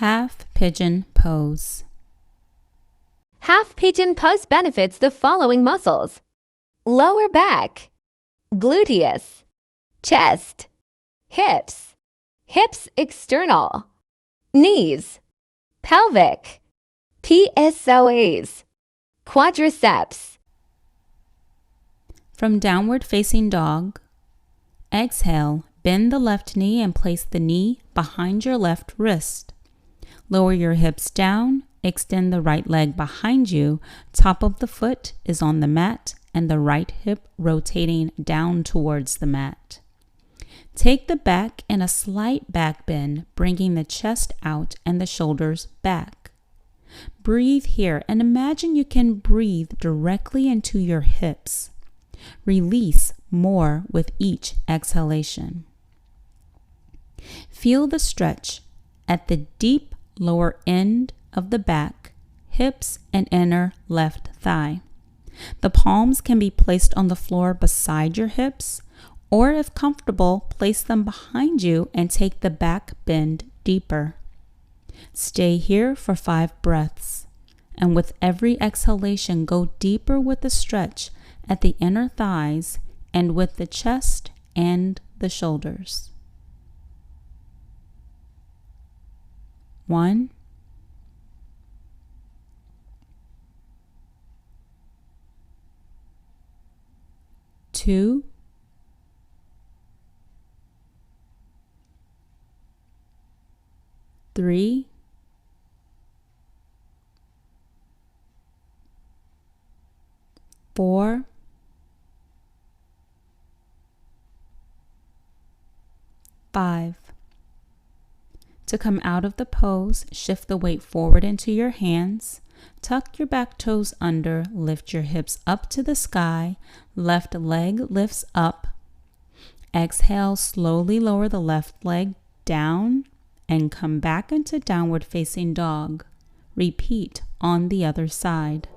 Half Pigeon Pose. Half Pigeon Pose benefits the following muscles: lower back, gluteus, chest, hips, hips external, knees, pelvic, Psoas, quadriceps. From downward facing dog, exhale, bend the left knee and place the knee behind your left wrist. Lower your hips down, extend the right leg behind you, top of the foot is on the mat and the right hip rotating down towards the mat. Take the back in a slight back bend, bringing the chest out and the shoulders back. Breathe here and imagine you can breathe directly into your hips. Release more with each exhalation. Feel the stretch at the deep lower end of the back, hips, and inner left thigh. The palms can be placed on the floor beside your hips, or if comfortable, place them behind you and take the back bend deeper. Stay here for 5 breaths, and with every exhalation, go deeper with the stretch at the inner thighs and with the chest and the shoulders. 1, 2, 3, 4, 5. To come out of the pose, shift the weight forward into your hands. Tuck your back toes under, lift your hips up to the sky, left leg lifts up. Exhale, slowly lower the left leg down and come back into downward facing dog. Repeat on the other side.